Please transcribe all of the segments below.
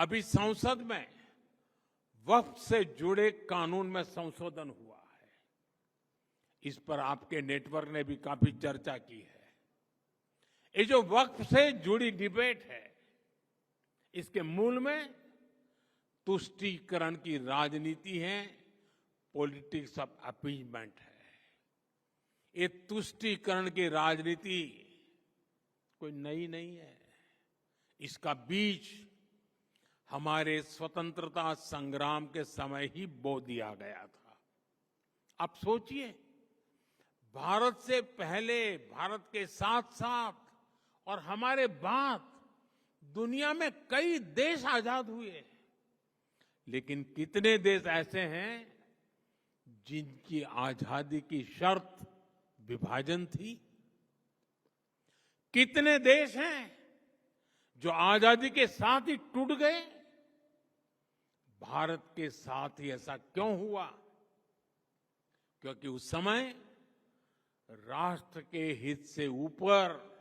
अभी संसद में वक्फ से जुड़े कानून में संशोधन हुआ है। इस पर आपके नेटवर्क ने भी काफी चर्चा की है। ये जो वक्फ से जुड़ी डिबेट है, इसके मूल में तुष्टीकरण की राजनीति है, पॉलिटिक्स ऑफ अपीजमेंट है। ये तुष्टीकरण की राजनीति कोई नई नहीं है। इसका बीज हमारे स्वतंत्रता संग्राम के समय ही बो दिया गया था। आप सोचिए, भारत से पहले, भारत के साथ साथ और हमारे बाद दुनिया में कई देश आजाद हुए, लेकिन कितने देश ऐसे हैं जिनकी आजादी की शर्त विभाजन थी? कितने देश हैं जो आजादी के साथ ही टूट गए? भारत के साथ ही ऐसा क्यों हुआ? क्योंकि उस समय राष्ट्र के हित से ऊपर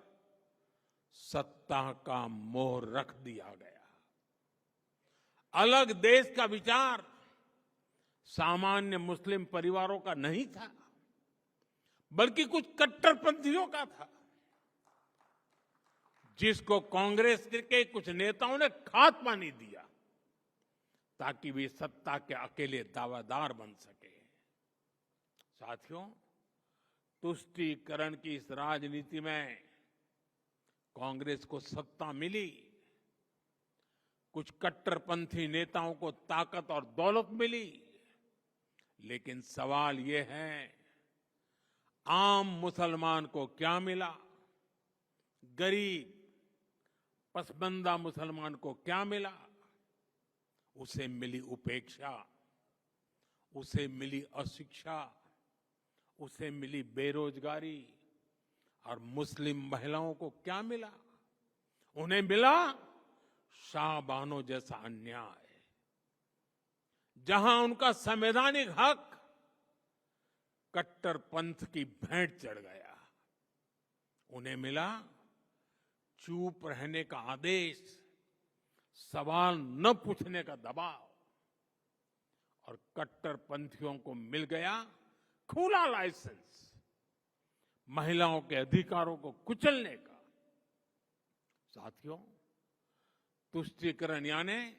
सत्ता का मोह रख दिया गया। अलग देश का विचार सामान्य मुस्लिम परिवारों का नहीं था, बल्कि कुछ कट्टरपंथियों का था, जिसको कांग्रेस के कुछ नेताओं ने खाद पानी दिया ताकि वे सत्ता के अकेले दावेदार बन सके। साथियों, तुष्टीकरण की इस राजनीति में कांग्रेस को सत्ता मिली, कुछ कट्टरपंथी नेताओं को ताकत और दौलत मिली, लेकिन सवाल ये है, आम मुसलमान को क्या मिला? गरीब पसबंदा मुसलमान को क्या मिला? उसे मिली उपेक्षा, उसे मिली अशिक्षा, उसे मिली बेरोजगारी। और मुस्लिम महिलाओं को क्या मिला? उन्हें मिला शाहबानो जैसा अन्याय, जहां उनका संवैधानिक हक कट्टरपंथ की भेंट चढ़ गया। उन्हें मिला चुप रहने का आदेश, सवाल न पूछने का दबाव, और कट्टरपंथियों को मिल गया खुला लाइसेंस महिलाओं के अधिकारों को कुचलने का। साथियों, तुष्टीकरण यानी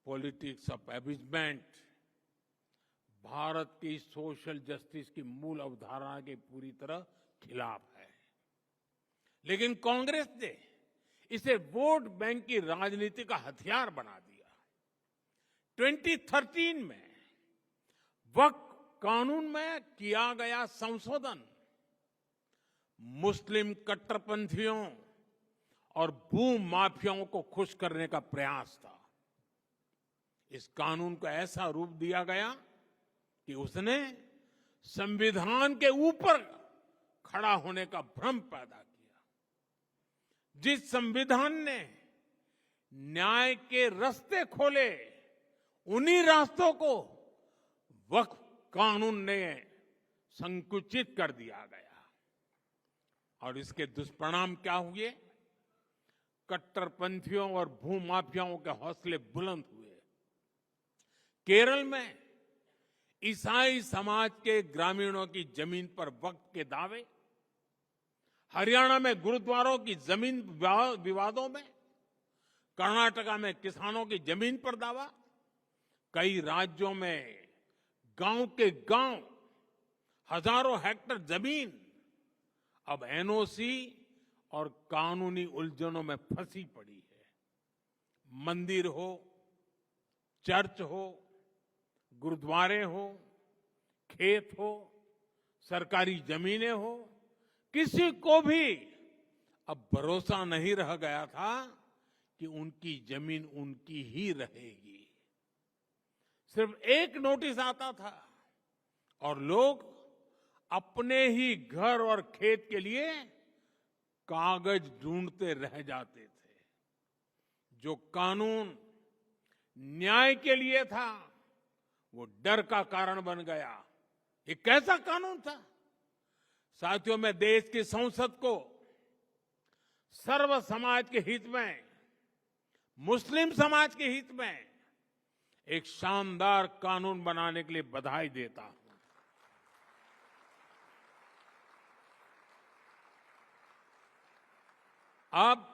पॉलिटिक्स ऑफ अपीजमेंट भारत की सोशल जस्टिस की मूल अवधारणा के पूरी तरह खिलाफ है। लेकिन कांग्रेस ने इसे वोट बैंक की राजनीति का हथियार बना दिया। 2013 में वक्फ कानून में किया गया संशोधन मुस्लिम कट्टरपंथियों और भूमाफियाओं को खुश करने का प्रयास था। इस कानून को ऐसा रूप दिया गया कि उसने संविधान के ऊपर खड़ा होने का भ्रम पैदा किया। जिस संविधान ने न्याय के रास्ते खोले, उन्हीं रास्तों को वक्फ कानून ने संकुचित कर दिया गया। और इसके दुष्परिणाम क्या हुए? कट्टरपंथियों और भूमाफियाओं के हौसले बुलंद हुए। केरल में ईसाई समाज के ग्रामीणों की जमीन पर वक्फ के दावे, हरियाणा में गुरुद्वारों की जमीन विवादों में, कर्नाटका में किसानों की जमीन पर दावा, कई राज्यों में गांव के गांव हजारों हेक्टेयर जमीन अब एनओसी और कानूनी उलझनों में फंसी पड़ी है। मंदिर हो, चर्च हो, गुरुद्वारे हो, खेत हो, सरकारी जमीनें हो, किसी को भी अब भरोसा नहीं रह गया था कि उनकी जमीन उनकी ही रहेगी। सिर्फ एक नोटिस आता था और लोग अपने ही घर और खेत के लिए कागज ढूंढते रह जाते थे। जो कानून न्याय के लिए था, वो डर का कारण बन गया। ये कैसा कानून था? साथियों, मैं देश की संसद को सर्व समाज के हित में मुस्लिम समाज के हित में एक शानदार कानून बनाने के लिए बधाई देता हूं। अब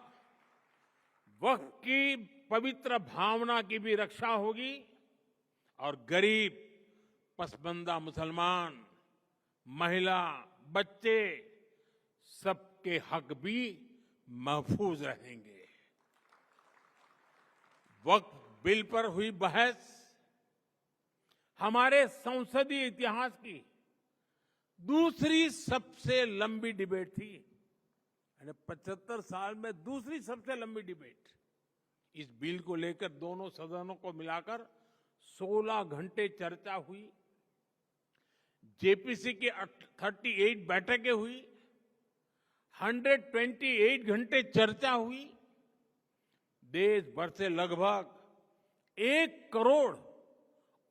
वक्फ की पवित्र भावना की भी रक्षा होगी और गरीब, पसमानदा मुसलमान, महिला, बच्चे सबके हक भी महफूज रहेंगे। वक्फ बिल पर हुई बहस हमारे संसदीय इतिहास की दूसरी सबसे लंबी डिबेट थी। 75 साल में दूसरी सबसे लंबी डिबेट। इस बिल को लेकर दोनों सदनों को मिलाकर 16 घंटे चर्चा हुई। जेपीसी की 38 बैठकें हुई, 128 घंटे चर्चा हुई। देश भर से लगभग 1 करोड़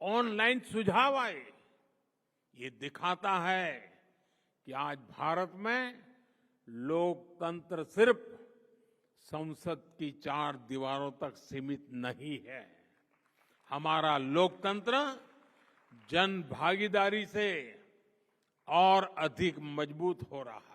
ऑनलाइन सुझाव आए। ये दिखाता है कि आज भारत में लोकतंत्र सिर्फ संसद की 4 दीवारों तक सीमित नहीं है। हमारा लोकतंत्र जन भागीदारी से और अधिक मजबूत हो रहा है।